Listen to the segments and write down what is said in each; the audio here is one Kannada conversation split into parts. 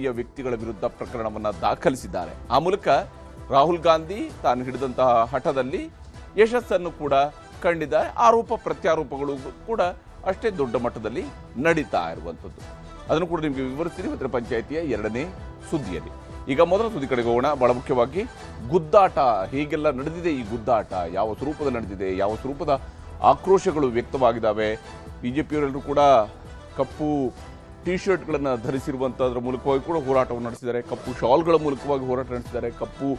ಹಿರಿಯ ವ್ಯಕ್ತಿಗಳ ವಿರುದ್ಧ ಪ್ರಕರಣವನ್ನು ದಾಖಲಿಸಿದ್ದಾರೆ. ಆ ಮೂಲಕ ರಾಹುಲ್ ಗಾಂಧಿ ತಾನು ಹಿಡಿದಂತಹ ಹಠದಲ್ಲಿ ಯಶಸ್ಸನ್ನು ಕೂಡ ಕಂಡಿದ್ದಾರೆ. ಆರೋಪ ಪ್ರತ್ಯಾರೋಪಗಳು ಕೂಡ ಅಷ್ಟೇ ದೊಡ್ಡ ಮಟ್ಟದಲ್ಲಿ ನಡೀತಾ ಇರುವಂಥದ್ದು. ಅದನ್ನು ಕೂಡ ನಿಮಗೆ ವಿವರಿಸ್ತೀನಿ ಇವತ್ತಿನ ಪಂಚಾಯಿತಿಯ ಎರಡನೇ ಸುದ್ದಿಯಲ್ಲಿ. ಈಗ ಮೊದಲ ಸುದ್ದಿ ಕಡೆಗೆ ಹೋಗೋಣ. ಬಹಳ ಮುಖ್ಯವಾಗಿ ಗುದ್ದಾಟ ಹೇಗೆಲ್ಲ ನಡೆದಿದೆ, ಈ ಗುದ್ದಾಟ ಯಾವ ಸ್ವರೂಪದಲ್ಲಿ ನಡೆದಿದೆ, ಯಾವ ಸ್ವರೂಪದ ಆಕ್ರೋಶಗಳು ವ್ಯಕ್ತವಾಗಿದ್ದಾವೆ. ಬಿಜೆಪಿಯವರೆಲ್ಲರೂ ಕೂಡ ಕಪ್ಪು ಟಿ ಶರ್ಟ್ಗಳನ್ನು ಧರಿಸಿರುವಂಥದ್ರ ಮೂಲಕವಾಗಿ ಕೂಡ ಹೋರಾಟವನ್ನು ನಡೆಸಿದ್ದಾರೆ. ಕಪ್ಪು ಶಾಲ್ಗಳ ಮೂಲಕವಾಗಿ ಹೋರಾಟ ನಡೆಸಿದ್ದಾರೆ. ಕಪ್ಪು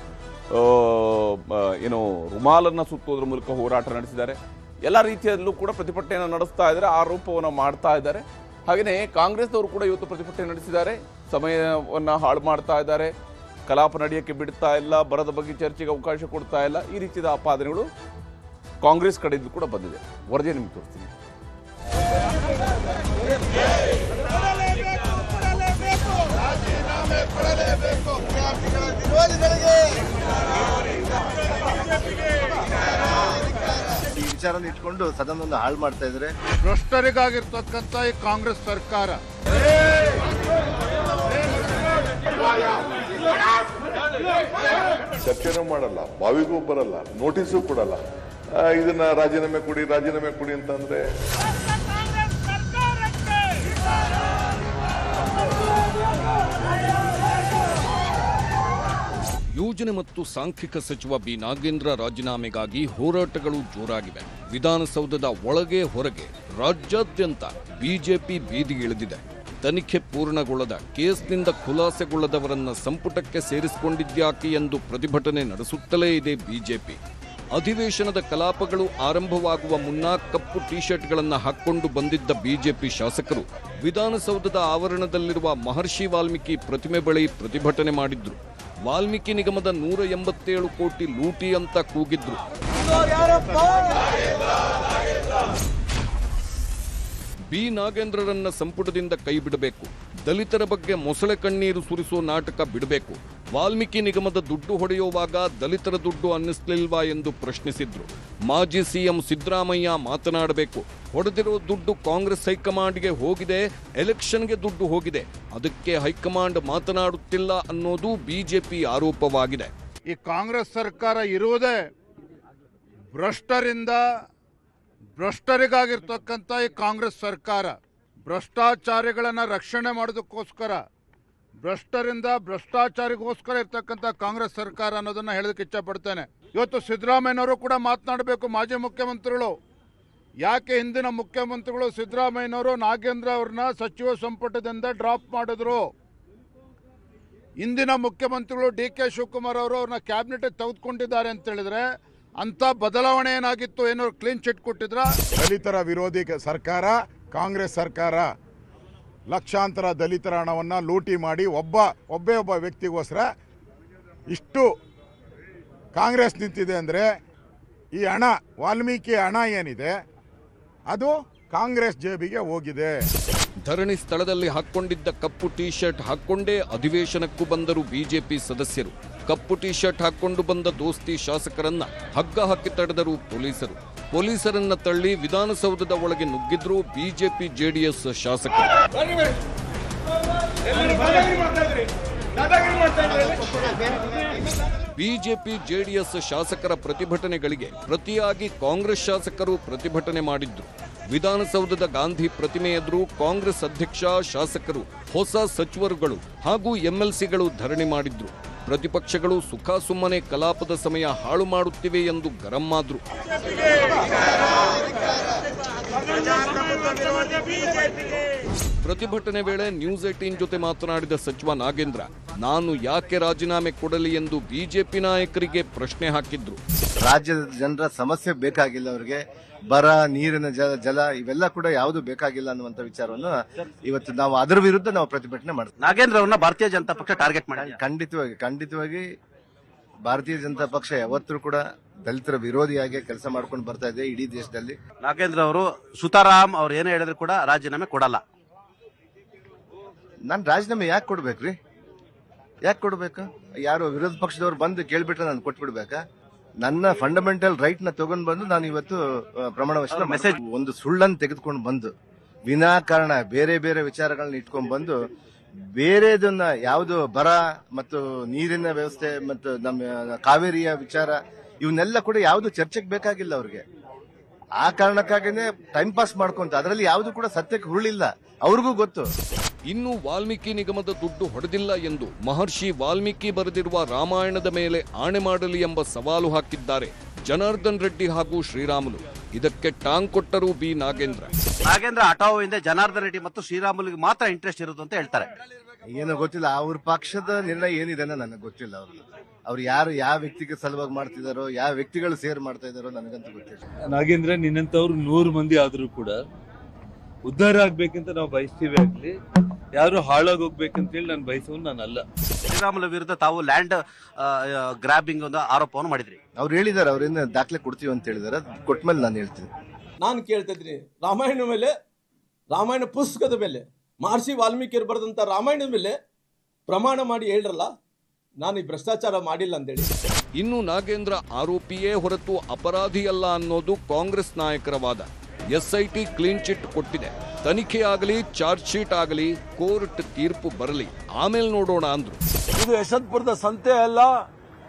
ಏನೋ ರುಮಾಲನ್ನು ಸುತ್ತೋದ್ರ ಮೂಲಕ ಹೋರಾಟ ನಡೆಸಿದ್ದಾರೆ. ಎಲ್ಲ ರೀತಿಯಲ್ಲೂ ಕೂಡ ಪ್ರತಿಭಟನೆಯನ್ನು ನಡೆಸ್ತಾ ಇದ್ದಾರೆ, ಆರೋಪವನ್ನು ಮಾಡ್ತಾ ಇದ್ದಾರೆ. ಹಾಗೆಯೇ ಕಾಂಗ್ರೆಸ್ನವರು ಕೂಡ ಇವತ್ತು ಪ್ರತಿಭಟನೆ ನಡೆಸಿದ್ದಾರೆ. ಸಮಯವನ್ನು ಹಾಳು ಮಾಡ್ತಾ ಇದ್ದಾರೆ, ಕಲಾಪ ನಡೆಯೋಕ್ಕೆ ಬಿಡ್ತಾ ಇಲ್ಲ, ಬರದ ಬಗ್ಗೆ ಚರ್ಚೆಗೆ ಅವಕಾಶ ಕೊಡ್ತಾ ಇಲ್ಲ. ಈ ರೀತಿಯ ಆಪಾದನೆಗಳು ಕಾಂಗ್ರೆಸ್ ಕಡೆಯಿಂದ ಕೂಡ ಬಂದಿದೆ. ವರದಿ ನಿಮ್ಗೆ ತೋರಿಸ್ತೀನಿ. ಈ ವಿಚಾರ ಇಟ್ಕೊಂಡು ಸದನವನ್ನು ಹಾಳು ಮಾಡ್ತಾ ಇದ್ದಾರೆ. ಭ್ರಷ್ಟರಿಗಾಗಿರ್ತಕ್ಕಂಥ ಈ ಕಾಂಗ್ರೆಸ್ ಸರ್ಕಾರ ಚರ್ಚೆನೂ ಮಾಡಲ್ಲ, ಬಾವಿಗೂ ಬರಲ್ಲ, ನೋಟಿಸು ಕೊಡಲ್ಲ. ಇದನ್ನ ರಾಜೀನಾಮೆ ಕೊಡಿ ಅಂತಂದ್ರೆ ಯೋಜನೆ ಮತ್ತು ಸಾಂಖ್ಯಿಕ ಸಚಿವ ಬಿ ನಾಗೇಂದ್ರ ರಾಜೀನಾಮೆಗಾಗಿ ಹೋರಾಟಗಳು ಜೋರಾಗಿವೆ. ವಿಧಾನಸೌಧದ ಒಳಗೆ ಹೊರಗೆ ರಾಜ್ಯಾದ್ಯಂತ ಬಿಜೆಪಿ ಬೀದಿಗಿಳಿದಿದೆ. ತನಿಖೆ ಪೂರ್ಣಗೊಳ್ಳದ ಕೇಸ್ನಿಂದ ಖುಲಾಸೆಗೊಳ್ಳದವರನ್ನ ಸಂಪುಟಕ್ಕೆ ಸೇರಿಸಿಕೊಂಡಿದ್ಯಾಕೆ ಎಂದು ಪ್ರತಿಭಟನೆ ನಡೆಸುತ್ತಲೇ ಇದೆ ಬಿಜೆಪಿ. ಅಧಿವೇಶನದ ಕಲಾಪಗಳು ಆರಂಭವಾಗುವ ಮುನ್ನ ಕಪ್ಪು ಟಿ ಶರ್ಟ್ಗಳನ್ನು ಹಾಕಿಕೊಂಡು ಬಂದಿದ್ದ ಬಿಜೆಪಿ ಶಾಸಕರು ವಿಧಾನಸೌಧದ ಆವರಣದಲ್ಲಿರುವ ಮಹರ್ಷಿ ವಾಲ್ಮೀಕಿ ಪ್ರತಿಮೆ ಬಳಿ ಪ್ರತಿಭಟನೆ ಮಾಡಿದ್ರು. ವಾಲ್ಮೀಕಿ ನಿಗಮದ 187 ಕೋಟಿ ಲೂಟಿ ಅಂತ ಕೂಗಿದ್ರು. ಬಿ ನಾಗೇಂದ್ರರನ್ನ ಸಂಪುಟದಿಂದ ಕೈ ಬಿಡಬೇಕು, ದಲಿತರ ಬಗ್ಗೆ ಮೊಸಳೆ ಕಣ್ಣೀರು ಸುರಿಸೋ ನಾಟಕ ಬಿಡಬೇಕು, ವಾಲ್ಮೀಕಿ ನಿಗಮದ ದುಡ್ಡು ಹೊಡೆಯುವಾಗ ದಲಿತರ ದುಡ್ಡು ಅನ್ನಿಸ್ಲಿಲ್ವಾ ಎಂದು ಪ್ರಶ್ನಿಸಿದ್ರು. ಮಾಜಿ ಸಿಎಂ ಸಿದ್ದರಾಮಯ್ಯ ಮಾತನಾಡಬೇಕು. ಹೊಡೆದಿರೋ ದುಡ್ಡು ಕಾಂಗ್ರೆಸ್ ಹೈಕಮಾಂಡ್ಗೆ ಹೋಗಿದೆ, ಎಲೆಕ್ಷನ್ಗೆ ದುಡ್ಡು ಹೋಗಿದೆ, ಅದಕ್ಕೆ ಹೈಕಮಾಂಡ್ ಮಾತನಾಡುತ್ತಿಲ್ಲ ಅನ್ನೋದು ಬಿಜೆಪಿ ಆರೋಪವಾಗಿದೆ. ಈ ಕಾಂಗ್ರೆಸ್ ಸರ್ಕಾರ ಇರುವುದೇ ಭ್ರಷ್ಟರಿಗಾಗಿರ್ತಕ್ಕಂಥ ಈ ಕಾಂಗ್ರೆಸ್ ಸರ್ಕಾರ ಭ್ರಷ್ಟಾಚಾರಿಗಳನ್ನ ರಕ್ಷಣೆ ಮಾಡೋದಕ್ಕೋಸ್ಕರ, ಭ್ರಷ್ಟಾಚಾರಿಗೋಸ್ಕರ ಇರ್ತಕ್ಕಂಥ ಕಾಂಗ್ರೆಸ್ ಸರ್ಕಾರ ಅನ್ನೋದನ್ನ ಹೇಳೋದಕ್ಕೆ ಇಚ್ಛಪಡ್ತೇನೆ. ಇವತ್ತು ಸಿದ್ದರಾಮಯ್ಯನವರು ಕೂಡ ಮಾತನಾಡಬೇಕು. ಮಾಜಿ ಮುಖ್ಯಮಂತ್ರಿಗಳು ಯಾಕೆ ಹಿಂದಿನ ಮುಖ್ಯಮಂತ್ರಿಗಳು ಸಿದ್ದರಾಮಯ್ಯನವರು ನಾಗೇಂದ್ರ ಅವ್ರನ್ನ ಸಚಿವ ಸಂಪುಟದಿಂದ ಡ್ರಾಪ್ ಮಾಡಿದ್ರು? ಇಂದಿನ ಮುಖ್ಯಮಂತ್ರಿಗಳು ಡಿ.ಕೆ. ಶಿವಕುಮಾರ್ ಅವರು ಅವ್ರನ್ನ ಕ್ಯಾಬಿನೆಟ್ ತೆಗೆದುಕೊಂಡಿದ್ದಾರೆ ಅಂತ ಹೇಳಿದ್ರೆ ಅಂತ ಬದಲಾವಣೆ ಏನಾಗಿತ್ತು? ಏನೋ ಕ್ಲೀನ್ ಚಿಟ್ ಕೊಟ್ಟಿದ್ರ? ದಲಿತರ ವಿರೋಧಿ ಸರ್ಕಾರ ಕಾಂಗ್ರೆಸ್ ಸರ್ಕಾರ ಲಕ್ಷಾಂತರ ದಲಿತರ ಹಣವನ್ನು ಲೂಟಿ ಮಾಡಿ ಒಬ್ಬ ವ್ಯಕ್ತಿಗೋಸ್ಕರ ಇಷ್ಟು ಕಾಂಗ್ರೆಸ್ ನಿಂತಿದೆ ಅಂದರೆ ಈ ಹಣ, ವಾಲ್ಮೀಕಿ ಹಣ ಏನಿದೆ ಅದು ಕಾಂಗ್ರೆಸ್ ಜೇಬಿಗೆ ಹೋಗಿದೆ. ಧರಣಿ ಸ್ಥಳದಲ್ಲಿ ಹಾಕೊಂಡಿದ್ದ ಕಪ್ಪು ಟಿ ಶರ್ಟ್ ಹಾಕೊಂಡೇ ಅಧಿವೇಶನಕ್ಕೂ ಬಂದರು ಬಿಜೆಪಿ ಸದಸ್ಯರು. ಕಪ್ಪು ಟಿ ಶರ್ಟ್ ಹಾಕೊಂಡು ಬಂದ ದೋಸ್ತಿ ಶಾಸಕರನ್ನ ಹಗ್ಗ ಹಾಕಿ ತಡೆದರು ಪೊಲೀಸರು. ಪೊಲೀಸರನ್ನ ತಳ್ಳಿ ವಿಧಾನಸೌಧದ ಒಳಗೆ ನುಗ್ಗಿದ್ರು ಬಿಜೆಪಿ ಜೆಡಿಎಸ್ ಶಾಸಕರು. ಬಿಜೆಪಿ ಜೆಡಿಎಸ್ ಶಾಸಕರ ಪ್ರತಿಭಟನೆಗಳಿಗೆ ಪ್ರತಿಯಾಗಿ ಕಾಂಗ್ರೆಸ್ ಶಾಸಕರು ಪ್ರತಿಭಟನೆ ಮಾಡಿದ್ರು. ವಿಧಾನಸೌಧದ ಗಾಂಧಿ ಪ್ರತಿಮೆ ಎದುರು ಕಾಂಗ್ರೆಸ್ ಅಧ್ಯಕ್ಷ, ಶಾಸಕರು, ಹೊಸ ಸಚಿವರುಗಳು ಹಾಗೂ ಎಂಎಲ್ಸಿಗಳು ಧರಣಿ ಮಾಡಿದ್ರು. ಪ್ರತಿಪಕ್ಷಗಳು ಸುಖಾಸುಮ್ಮನೆ ಕಲಾಪದ ಸಮಯ ಹಾಳು ಮಾಡುತ್ತಿವೆ ಎಂದು ಗರಂ ಆದ್ರು. ಪ್ರತಿಭಟನೆ ವೇಳೆ ನ್ಯೂಸ್ 18 ಜೊತೆ ಮಾತನಾಡಿದ ಸಚಿವ ನಾಗೇಂದ್ರ, ನಾನು ಯಾಕೆ ರಾಜೀನಾಮೆ ಕೊಡಲಿ ಎಂದು ಬಿಜೆಪಿ ನಾಯಕರಿಗೆ ಪ್ರಶ್ನೆ ಹಾಕಿದ್ರು. ರಾಜ್ಯದ ಜನರ ಸಮಸ್ಯೆ ಬೇಕಾಗಿಲ್ಲ, ಅವರಿಗೆ ಬರ, ನೀರಿನ ಜಲ ಇವೆಲ್ಲ ಕೂಡ ಯಾವುದು ಬೇಕಾಗಿಲ್ಲ ಅನ್ನುವಂತ ವಿಚಾರವನ್ನು ಇವತ್ತು ನಾವು ಅದರ ವಿರುದ್ಧ ನಾವು ಪ್ರತಿಭಟನೆ ಮಾಡ್ತೀವಿ. ನಾಗೇಂದ್ರ ಅವರನ್ನ ಭಾರತೀಯ ಜನತಾ ಪಕ್ಷ ಟಾರ್ಗೆಟ್ ಮಾಡಿ ಖಂಡಿತವಾಗಿ ಭಾರತೀಯ ಜನತಾ ಪಕ್ಷ ಯಾವತ್ತೂ ಕೂಡ ದಲಿತರ ವಿರೋಧಿಯಾಗಿ ಕೆಲಸ ಮಾಡ್ಕೊಂಡು ಬರ್ತಾ ಇದೆ ಇಡೀ ದೇಶದಲ್ಲಿ. ನಾಗೇಂದ್ರ ಅವರು ಸುತಾರಾಮ್ ಅವ್ರು ಏನೇ ಹೇಳಿದ್ರು ಕೂಡ ರಾಜೀನಾಮೆ ಕೊಡಲ್ಲ. ನಾನು ರಾಜೀನಾಮೆ ಯಾಕೆ ಕೊಡ್ಬೇಕ್ರಿ? ಯಾಕೆ ಕೊಡ್ಬೇಕು? ಯಾರು ವಿರೋಧ ಪಕ್ಷದವ್ರು ಬಂದು ಕೇಳ್ಬಿಟ್ರೆ ನಾನು ಕೊಟ್ಬಿಡ್ಬೇಕಾ? ನನ್ನ ಫಂಡಮೆಂಟಲ್ ರೈಟ್ ನ ತಗೊಂಡ್ ಬಂದು ನಾನು ಇವತ್ತು ಪ್ರಮಾಣ ವಚನ ಮೆಸೇಜ್ ಒಂದು ಸುಳ್ಳನ್ನು ತೆಗೆದುಕೊಂಡು ಬಂದು ವಿನಾಕಾರಣ ಬೇರೆ ಬೇರೆ ವಿಚಾರಗಳನ್ನ ಇಟ್ಕೊಂಡ್ ಬಂದು ಬೇರೆದನ್ನ ಯಾವುದು ಬರ ಮತ್ತು ನೀರಿನ ವ್ಯವಸ್ಥೆ ಮತ್ತು ನಮ್ಮ ಕಾವೇರಿಯ ವಿಚಾರ ಇವನ್ನೆಲ್ಲ ಕೂಡ ಯಾವುದು ಚರ್ಚೆಗೆ ಬೇಕಾಗಿಲ್ಲ ಅವ್ರಿಗೆ. ಆ ಕಾರಣಕ್ಕಾಗಿನೇ ಟೈಮ್ ಪಾಸ್ ಮಾಡ್ಕೊಂತ ಅದರಲ್ಲಿ ಯಾವುದು ಕೂಡ ಸತ್ಯಕ್ಕೆ ಹುರುಳಿಲ್ಲ, ಅವ್ರಿಗೂ ಗೊತ್ತು. ಇನ್ನು ವಾಲ್ಮೀಕಿ ನಿಗಮದ ದುಡ್ಡು ಹೊಡೆದಿಲ್ಲ ಎಂದು ಮಹರ್ಷಿ ವಾಲ್ಮೀಕಿ ಬರೆದಿರುವ ರಾಮಾಯಣದ ಮೇಲೆ ಆಣೆ ಮಾಡಲಿ ಎಂಬ ಸವಾಲು ಹಾಕಿದ್ದಾರೆ ಜನಾರ್ದನ್ ರೆಡ್ಡಿ ಹಾಗೂ ಶ್ರೀರಾಮುಲು. ಇದಕ್ಕೆ ಟಾಂಗ್ ಕೊಟ್ಟರು ಬಿ ನಾಗೇಂದ್ರ. ನಾಗೇಂದ್ರ ಹಠಾವು ಹಿಂದೆ ಜನಾರ್ದನ್ ರೆಡ್ಡಿ ಮತ್ತು ಶ್ರೀರಾಮುಲಿಗೆ ಮಾತ್ರ ಇಂಟ್ರೆಸ್ಟ್ ಇರೋದು ಅಂತ ಹೇಳ್ತಾರೆ. ಏನೋ ಗೊತ್ತಿಲ್ಲ, ಅವ್ರ ಪಕ್ಷದ ನಿರ್ಣಯ ಏನಿದೆ ನನಗೆ ಗೊತ್ತಿಲ್ಲ. ಅವ್ರು ಯಾರು ಯಾವ ವ್ಯಕ್ತಿಗೆ ಸಲುವಾಗಿ ಮಾಡ್ತಿದಾರೋ, ಯಾವ ವ್ಯಕ್ತಿಗಳು ಸೇರ್ ಮಾಡ್ತಾ ಇದಾರೋ ನನಗಂತೂ ಗೊತ್ತಿಲ್ಲ. ನಾಗೇಂದ್ರ ನಿನ್ನಂತವ್ರು 100 ಮಂದಿ ಆದ್ರೂ ಕೂಡ ಉದ್ಧಾರ ಆಗ್ಬೇಕಂತ ನಾವು ಬಯಸ್ತೀವಿ, ಆಗ್ಲಿ ಯಾರು ಹಾಳಾಗಿ ಹೋಗ್ಬೇಕಂತೇಳಿ ನಾನು ಬಯಸೋನು ನಾನಲ್ಲ. ಶ್ರೀರಾಮುಲು ವಿರುದ್ಧ ತಾವು ಲ್ಯಾಂಡ್ ಗ್ರಾಬಿಂಗ್ ಒಂದು ಆರೋಪವನ್ನು ಮಾಡಿದ್ರಿ. ಅವ್ರು ಹೇಳಿದಾರೆ, ಅವ್ರೇನು ದಾಖಲೆ ಕೊಡ್ತೀವಿ ಅಂತ ಹೇಳಿದಾರೆ. ಕೊಟ್ಮೇಲೆ ನಾನು ಹೇಳ್ತೀನಿ. ನಾನು ಕೇಳ್ತಾ ಇದ್ದೀನಿ, ರಾಮಾಯಣ ಮೇಲೆ, ರಾಮಾಯಣ ಪುಸ್ತಕದ ಮೇಲೆ, ಮಹರ್ಷಿ ವಾಲ್ಮೀಕಿಯರು ಬರೆದಂತ ರಾಮಾಯಣದ ಮೇಲೆ ಪ್ರಮಾಣ ಮಾಡಿ ಹೇಳ್ರಲ್ಲ, ನಾನು ಈ ಭ್ರಷ್ಟಾಚಾರ ಮಾಡಿಲ್ಲ ಅಂತೇಳಿ. ಇನ್ನು ನಾಗೇಂದ್ರ ಆರೋಪಿಯೇ ಹೊರತು ಅಪರಾಧಿಯಲ್ಲ ಅನ್ನೋದು ಕಾಂಗ್ರೆಸ್ ನಾಯಕರ ವಾದ. ಎಸ್ಐಟಿ ಕ್ಲೀನ್ ಚಿಟ್ ಕೊಟ್ಟಿದೆ, ತನಿಖೆ ಆಗಲಿ ಚಾರ್ಜ್ ಶೀಟ್ ಆಗಲಿ ಕೋರ್ಟ್ ತೀರ್ಪು ಬರಲಿ, ಆಮೇಲೆ ನೋಡೋಣ ಅಂದ್ರು. ಇದು ಯಶವಂತಪುರದ ಸಂತೆ ಅಲ್ಲ.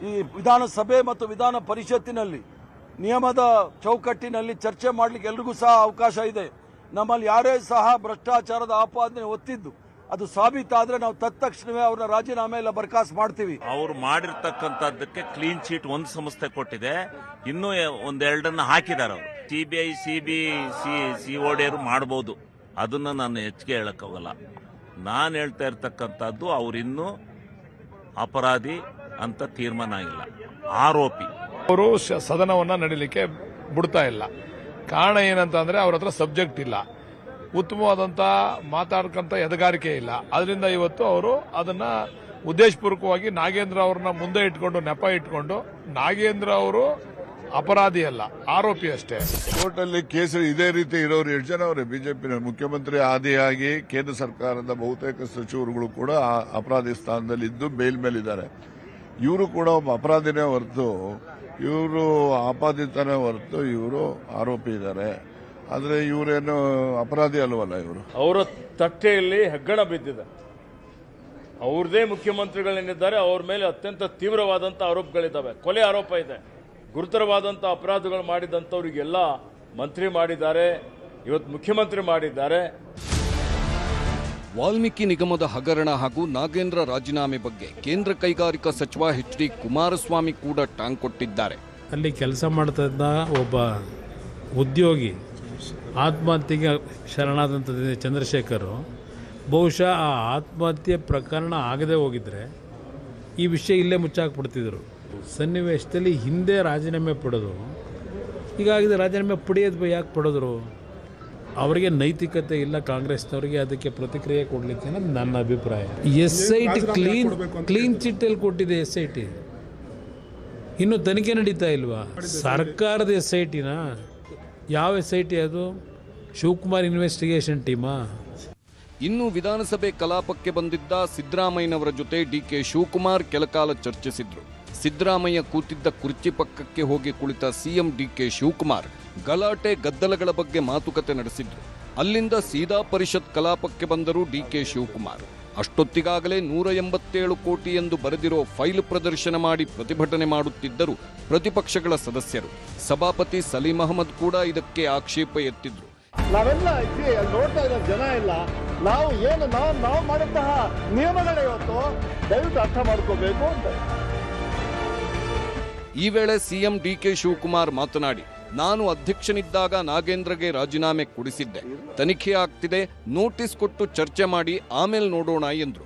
ಈ ವಿಧಾನಸಭೆ ಮತ್ತು ವಿಧಾನ ಪರಿಷತ್ತಿನಲ್ಲಿ ನಿಯಮದ ಚೌಕಟ್ಟಿನಲ್ಲಿ ಚರ್ಚೆ ಮಾಡಲಿಕ್ಕೆ ಎಲ್ರಿಗೂ ಸಹ ಅವಕಾಶ ಇದೆ. ನಮ್ಮಲ್ಲಿ ಯಾರೇ ಸಹ ಭ್ರಷ್ಟಾಚಾರದ ಆಪಾದನೆ ಒತ್ತಿದ್ದು ಅದು ಸಾಬೀತಾದ್ರೆ ನಾವು ತತ್ಕ್ಷಣವೇ ಅವ್ರನ್ನ ರಾಜೀನಾಮೆ ಎಲ್ಲ ಬರ್ಖಾಸ್ತು ಮಾಡ್ತೀವಿ. ಅವ್ರು ಮಾಡಿರ್ತಕ್ಕಂಥದ್ದಕ್ಕೆ ಕ್ಲೀನ್ ಚೀಟ್ ಒಂದು ಸಂಸ್ಥೆ ಕೊಟ್ಟಿದೆ, ಇನ್ನೂ ಒಂದೆರಡನ್ನ ಹಾಕಿದ್ದಾರೆ ಅವರು. ಸಿಬಿಐ ಸಿಒಡಿಯರು ಮಾಡಬಹುದು, ಅದನ್ನ ನಾನು ಹೆಚ್ಚಿಗೆ ಹೇಳಕ್ಕಾಗಲ್ಲ. ನಾನು ಹೇಳ್ತಾ ಇರ್ತಕ್ಕಂಥದ್ದು ಅವರಿನ್ನೂ ಅಪರಾಧಿ ಅಂತ ತೀರ್ಮಾನ ಆಗಿಲ್ಲ, ಆರೋಪಿ. ಅವರು ಸದನವನ್ನ ನಡೀಲಿಕ್ಕೆ ಬಿಡ್ತಾ ಇಲ್ಲ. ಕಾರಣ ಏನಂತಂದ್ರೆ ಅವ್ರ ಹತ್ರ ಸಬ್ಜೆಕ್ಟ್ ಇಲ್ಲ, ಉತ್ತಮವಾದಂತ ಮಾತಾಡ್ಕಂತ ಎದಗಾರಿಕೆ ಇಲ್ಲ. ಅದರಿಂದ ಇವತ್ತು ಅವರು ಅದನ್ನ ಉದ್ದೇಶಪೂರ್ವಕವಾಗಿ ನಾಗೇಂದ್ರ ಅವ್ರನ್ನ ಮುಂದೆ ಇಟ್ಕೊಂಡು, ನೆಪ ಇಟ್ಕೊಂಡು, ನಾಗೇಂದ್ರ ಅವರು ಅಪರಾಧಿ ಅಲ್ಲ, ಆರೋಪಿ ಅಷ್ಟೇ. ಕೋರ್ಟ್ ಅಲ್ಲಿ ಕೇಸ್ ಇದೇ ರೀತಿ ಇರೋರು 8 ಜನ ಅವರೇ. ಬಿಜೆಪಿ ಮುಖ್ಯಮಂತ್ರಿ ಆದಿಯಾಗಿ ಕೇಂದ್ರ ಸರ್ಕಾರದ ಬಹುತೇಕ ಸಚಿವರುಗಳು ಕೂಡ ಅಪರಾಧಿ ಸ್ಥಾನದಲ್ಲಿ ಇದ್ದು ಬೇಲ್ ಮೇಲಿದ್ದಾರೆ. ಇವರು ಕೂಡ ಒಬ್ಬ ಅಪರಾಧಿನೇ ಹೊರತು, ಇವರು ಆಪಾದಿತನೇ ಹೊರತು ಇವರು ಆರೋಪಿ ಇದ್ದಾರೆ. ಆದ್ರೆ ಇವರೇನು ಅಪರಾಧಿ ಅಲ್ವಲ್ಲ. ಇವರು ಅವರ ತಟ್ಟೆಯಲ್ಲಿ ಹೆಗ್ಗಣ ಬಿದ್ದಿದೆ. ಅವ್ರದೇ ಮುಖ್ಯಮಂತ್ರಿಗಳೇನಿದ್ದಾರೆ ಅವ್ರ ಮೇಲೆ ಅತ್ಯಂತ ತೀವ್ರವಾದಂಥ ಆರೋಪಗಳಿದ್ದಾವೆ. ಕೊಲೆ ಆರೋಪ ಇದೆ, ಗುರುತರವಾದಂಥ ಅಪರಾಧಗಳು ಮಾಡಿದಂಥವ್ರಿಗೆಲ್ಲ ಮಂತ್ರಿ ಮಾಡಿದ್ದಾರೆ, ಇವತ್ತು ಮುಖ್ಯಮಂತ್ರಿ ಮಾಡಿದ್ದಾರೆ. ವಾಲ್ಮೀಕಿ ನಿಗಮದ ಹಗರಣ ಹಾಗೂ ನಾಗೇಂದ್ರ ರಾಜೀನಾಮೆ ಬಗ್ಗೆ ಕೇಂದ್ರ ಕೈಗಾರಿಕಾ ಸಚಿವ ಎಚ್ ಡಿ ಕುಮಾರಸ್ವಾಮಿ ಕೂಡ ಟಾಂಗ್ ಕೊಟ್ಟಿದ್ದಾರೆ. ಅಲ್ಲಿ ಕೆಲಸ ಮಾಡ್ತಾ ಇದ್ದ ಒಬ್ಬ ಉದ್ಯೋಗಿ ಆತ್ಮಹತ್ಯೆಗೆ ಶರಣಾದಂಥದ್ದು ಚಂದ್ರಶೇಖರ್. ಬಹುಶಃ ಆ ಆತ್ಮಹತ್ಯೆ ಪ್ರಕರಣ ಆಗದೆ ಹೋಗಿದ್ರೆ ಈ ವಿಷಯ ಇಲ್ಲೇ ಮುಚ್ಚಾಕ್ಬಿಡ್ತಿದ್ರು. ಸನ್ನಿವೇಶದಲ್ಲಿ ಹಿಂದೆ ರಾಜೀನಾಮೆ ಪಡೆದು, ಹೀಗಾಗಿದೆ ರಾಜೀನಾಮೆ ಪಡೆಯೋದು ಯಾಕೆ ಪಡೆದ್ರು? ಅವರಿಗೆ ನೈತಿಕತೆ ಇಲ್ಲ ಕಾಂಗ್ರೆಸ್ನವರಿಗೆ, ಅದಕ್ಕೆ ಪ್ರತಿಕ್ರಿಯೆ ಕೊಡಲಿಕ್ಕೆ ಅನ್ನೋದು ನನ್ನ ಅಭಿಪ್ರಾಯ. SIT ಕ್ಲೀನ್ ಚಿಟ್ಟಲ್ಲಿ ಕೊಟ್ಟಿದೆ. SIT ಇನ್ನು ತನಿಖೆ ನಡೀತಾ ಇಲ್ವಾ? ಸರ್ಕಾರದ SITನ ಯಾವ SIT ಅದು? ಶಿವಕುಮಾರ್ ಇನ್ವೆಸ್ಟಿಗೇಷನ್ ಟೀಮಾ? ಇನ್ನು ವಿಧಾನಸಭೆ ಕಲಾಪಕ್ಕೆ ಬಂದಿದ್ದ ಸಿದ್ದರಾಮಯ್ಯನವರ ಜೊತೆ ಡಿಕೆ ಶಿವಕುಮಾರ್ ಕೆಲಕಾಲ ಚರ್ಚಿಸಿದ್ರು. ಸಿದ್ದರಾಮಯ್ಯ ಕೂತಿದ್ದ ಕುರ್ಚಿ ಪಕ್ಕಕ್ಕೆ ಹೋಗಿ ಕುಳಿತ ಸಿಎಂ ಡಿಕೆ ಶಿವಕುಮಾರ್ ಗಲಾಟೆ ಗದ್ದಲಗಳ ಬಗ್ಗೆ ಮಾತುಕತೆ ನಡೆಸಿದ್ರು. ಅಲ್ಲಿಂದ ಸೀದಾ ಪರಿಷತ್ ಕಲಾಪಕ್ಕೆ ಬಂದರು ಡಿಕೆ ಶಿವಕುಮಾರ್. ಅಷ್ಟೊತ್ತಿಗಾಗಲೇ 187 ಕೋಟಿ ಎಂದು ಬರೆದಿರೋ ಫೈಲ್ ಪ್ರದರ್ಶನ ಮಾಡಿ ಪ್ರತಿಭಟನೆ ಮಾಡುತ್ತಿದ್ದರು ಪ್ರತಿಪಕ್ಷಗಳ ಸದಸ್ಯರು. ಸಭಾಪತಿ ಸಲೀಂ ಅಹಮದ್ ಕೂಡ ಇದಕ್ಕೆ ಆಕ್ಷೇಪ ಎತ್ತಿದ್ರು. ನಾವೆಲ್ಲ ನೋಡ್ತಾ ಇರೋ ಜನ ಇಲ್ಲ, ನಾವು ಮಾಡಿದಂತಹ ನಿಯಮಗಳೇ ಇವತ್ತು ದಯವಿಟ್ಟು ಅರ್ಥ ಮಾಡ್ಕೋಬೇಕು ಅಂತ. ಈ ವೇಳೆ ಸಿಎಂ ಡಿಕೆ ಶಿವಕುಮಾರ್ ಮಾತನಾಡಿ, ನಾನು ಅಧ್ಯಕ್ಷನಿದ್ದಾಗ ನಾಗೇಂದ್ರಗೆ ರಾಜೀನಾಮೆ ಕೊಡಿಸಿದ್ದೆ, ತನಿಖೆ ಆಗ್ತಿದೆ, ನೋಟಿಸ್ ಕೊಟ್ಟು ಚರ್ಚೆ ಮಾಡಿ ಆಮೇಲೆ ನೋಡೋಣ ಎಂದ್ರು.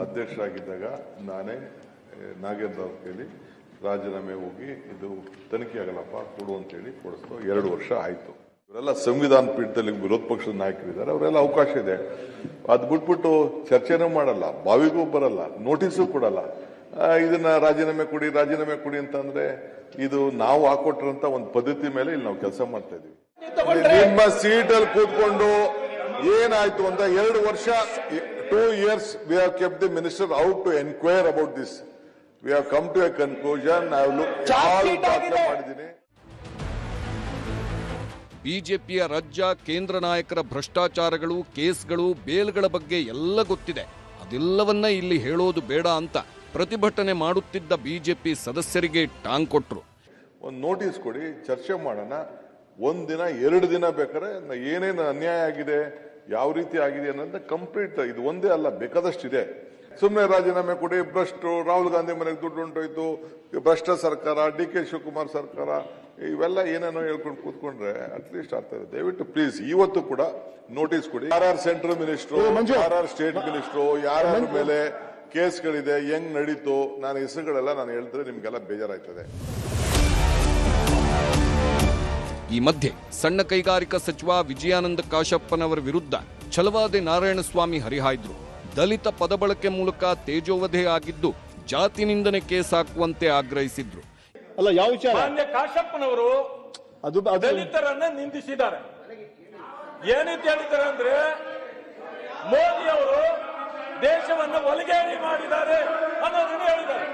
ಅಧ್ಯಕ್ಷರಾಗಿದ್ದಾಗ ನಾನೇ ನಾಗೇಂದ್ರ ಅವ್ರ ಕೇಳಿ ರಾಜೀನಾಮೆ ಹೋಗಿ ಇದು ತನಿಖೆ ಆಗಲ್ಲಪ್ಪ ಕೊಡು ಅಂತೇಳಿ ಕೊಡಿಸ್ತು. 2 ವರ್ಷ ಆಯ್ತು. ಇವರೆಲ್ಲ ಸಂವಿಧಾನ ಪೀಠದಲ್ಲಿ ವಿರೋಧ ಪಕ್ಷದ ನಾಯಕರಿದ್ದಾರೆ, ಅವರೆಲ್ಲ ಅವಕಾಶ ಇದೆ. ಅದು ಬಿಟ್ಬಿಟ್ಟು ಚರ್ಚೆನೂ ಮಾಡಲ್ಲ, ಬಾವಿಗೂ ಬರಲ್ಲ, ನೋಟಿಸು ಕೊಡಲ್ಲ. ಇದನ್ನ ರಾಜೀನಾಮೆ ಕೊಡಿ ಅಂತಂದ್ರೆ ಇದು ನಾವು ಹಾಕೊಟ್ರಂತ ಒಂದು ಪದ್ಧತಿ ಮೇಲೆ ಇಲ್ಲಿ ನಾವು ಕೆಲಸ ಮಾಡ್ತಾ ಇದೀವಿ. ನಿಮ್ಮ ಸೀಟಲ್ಲಿ ಕೂತ್ಕೊಂಡು ಏನಾಯ್ತು ಅಂತ 2 ವರ್ಷ 2 years we have kept the minister out to inquire about this. We have come to a conclusion. I have looked all ಮಾಡಿದ್ದೀನಿ. ಬಿಜೆಪಿಯ ರಾಜ್ಯ ಕೇಂದ್ರ ನಾಯಕರ ಭ್ರಷ್ಟಾಚಾರಗಳು, ಕೇಸ್ಗಳು, ಬೇಲ್ಗಳ ಬಗ್ಗೆ ಎಲ್ಲ ಗೊತ್ತಿದೆ. ಅದೆಲ್ಲವನ್ನ ಇಲ್ಲಿ ಹೇಳೋದು ಬೇಡ ಅಂತ ಪ್ರತಿಭಟನೆ ಮಾಡುತ್ತಿದ್ದ ಬಿಜೆಪಿ ಸದಸ್ಯರಿಗೆ ಟಾಂಗ್ ಕೊಟ್ರು. ಒಂದು ನೋಟಿಸ್ ಕೊಡಿ, ಚರ್ಚೆ ಮಾಡೋಣ. ಒಂದಿನ 2 ದಿನ ಬೇಕಾದ್ರೆ ಏನೇನು ಅನ್ಯಾಯ ಆಗಿದೆ, ಯಾವ ರೀತಿ ಆಗಿದೆ ಅನ್ನೋದು ಕಂಪ್ಲೀಟ್, ಇದು ಒಂದೇ ಅಲ್ಲ, ಬೇಕಾದಷ್ಟಿದೆ. ಸುಮ್ಮನೆ ರಾಜೀನಾಮೆ ಕೊಡಿ, ಭ್ರಷ್ಟು, ರಾಹುಲ್ ಗಾಂಧಿ ಮನೆಗೆ ದುಡ್ಡು ಹೊಂಟೋಯ್ತು, ಭ್ರಷ್ಟ ಸರ್ಕಾರ, DK ಶಿವಕುಮಾರ್ ಸರ್ಕಾರ, ಇವೆಲ್ಲ ಏನೇನೋ ಹೇಳ್ಕೊಂಡು ಕೂತ್ಕೊಂಡ್ರೆ ಅಟ್ಲೀಸ್ಟ್ ಆಗ್ತದೆ. ದಯವಿಟ್ಟು ಪ್ಲೀಸ್ ಇವತ್ತು ಕೂಡ ನೋಟಿಸ್ ಕೊಡಿ. ಯಾರ್ಯಾರು ಸೆಂಟ್ರಲ್ ಮಿನಿಸ್ಟ್ರು, ಯಾರ್ಯಾರು ಸ್ಟೇಟ್ ಮಿನಿಸ್ಟ್ರು, ಯಾರ್ಯಾರ ಮೇಲೆ ಕೇಸ್ಗಳಿದೆ, ಹೆಂಗ್ ನಡೀತು, ನಾನು ಹೆಸರುಗಳೆಲ್ಲ ನಾನು ಹೇಳಿದ್ರೆ ನಿಮ್ಗೆಲ್ಲ ಬೇಜಾರಾಯ್ತದೆ. ಈ ಮಧ್ಯೆ ಸಣ್ಣ ಕೈಗಾರಿಕಾ ಸಚಿವ ವಿಜಯಾನಂದ ಕಾಶಪ್ಪನವರ ವಿರುದ್ಧ ಛಲವಾದಿ ನಾರಾಯಣಸ್ವಾಮಿ ಹರಿಹಾಯ್ದ್ರು. ದಲಿತ ಪದಬಳಕೆ ಮೂಲಕ ತೇಜೋವಧೆ ಆಗಿದ್ದು ಜಾತಿ ನಿಂದನೆ ಕೇಸ್ ಹಾಕುವಂತೆ ಆಗ್ರಹಿಸಿದ್ರು. ಅಲ್ಲ, ಯಾವ ವಿಚಾರ? ಮಾನ್ಯ ಕಾಶಪ್ಪನವರು ದಲಿತರನ್ನ ನಿಂದಿಸಿದ್ದಾರೆ. ಏನಂತ ಹೇಳಿದ್ದಾರೆ ಅಂದ್ರೆ, ಮೋದಿ ಅವರು ದೇಶವನ್ನು ಒಲಗೇರಿ ಮಾಡಿದ್ದಾರೆ ಅನ್ನೋದನ್ನು ಹೇಳಿದ್ದಾರೆ.